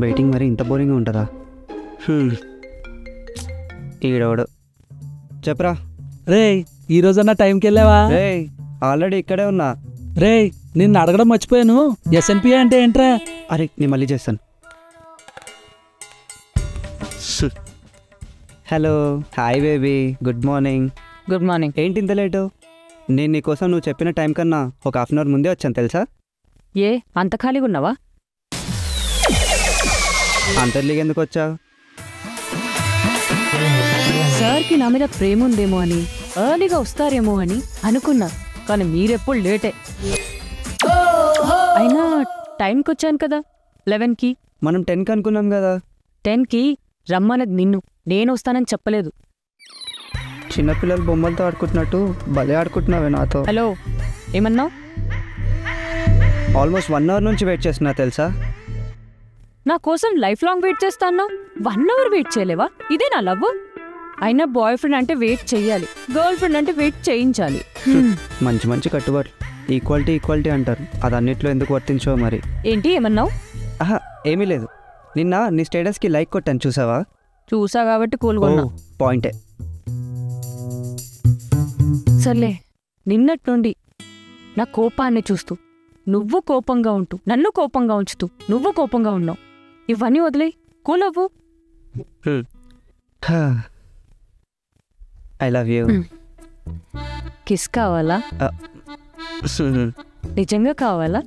Biting మరి ఇంత బోరింగ్గా ఉంటుందా? ఈడవడు. చెప్పరా. రే ఈరోజన్నా టైంకి వెళ్ళావా? రే ఆల్రెడీ ఇక్కడే ఉన్నా. రే నిన్ను అడగడం మర్చిపోయాను, ఎస్ఎన్పి అంటే ఏంట్రా? అరే నేను మళ్ళీ చేస్తాను. Hello, hi baby, good morning. Good morning. ఏంటి ఇంత లేటు? నేను నీకోసం నువ్వు చెప్పిన టైం కన్నా ఒక హాఫ్ అన్ అవర్ ముందే వచ్చాను తెలుసా? ఏ అంత ఖాళీగా ఉన్నావా? అంతర్లీగా ఎందుకు వచ్చావు? సార్కి నా మీద ప్రేమ ఉందేమో అని, ఎర్లీగా వస్తారేమో అని అనుకున్నా, కానీ మీరెప్పుడు లేటే. అయినా టైంకి వచ్చాను కదా, 11కి. మనం 10కి అనుకున్నాం కదా. 10కి రమ్మన్నది నిన్ను, నేను వస్తానని చెప్పలేదు. చిన్నపిల్లలు బొమ్మలతో ఆడుకుంటున్నట్టు భలే ఆడుకుంటున్నావే నాతో. హలో, ఏమన్నావు? ఆల్మోస్ట్ 1 అవర్ నుంచి వెయిట్ చేస్తున్నా తెలుసా? నా కోసం లైఫ్ లాంగ్ వెయిట్ చేస్తాను. 1 అవర్ వెయిట్ చేయలేవా? ఇదే నా లవ్. అయినా బాయ్ ఫ్రెండ్ అంటే వెయిట్ చెయ్యాలి, గర్ల్ ఫ్రెండ్ అంటే వెయిట్ చేయించాలి. మంచి మంచి కట్టుబాట్లు. ఈక్వాలిటీ ఈక్వాలిటీ అంటారు, అది అన్నిట్లో ఎందుకు వర్తించో మరి. ఏంటి ఏమన్నావు? ఆహా ఏమీ లేదు. నిన్న నీ స్టేటస్కి లైక్ కొట్టాను చూసావా? చూసా కాబట్టి కూల్గొన్నా. పాయింటే. సర్లే, నిన్నటి నుండి నా కోపాన్ని చూస్తూ నువ్వు కోపంగా ఉంటూ, నన్ను కోపంగా ఉంచుతూ నువ్వు కోపంగా ఉన్నావు. ఇవన్నీ వదిలే, కూల్ అవ్వు. I love you. కిస్ కావాలా? నిజంగా కావాలా?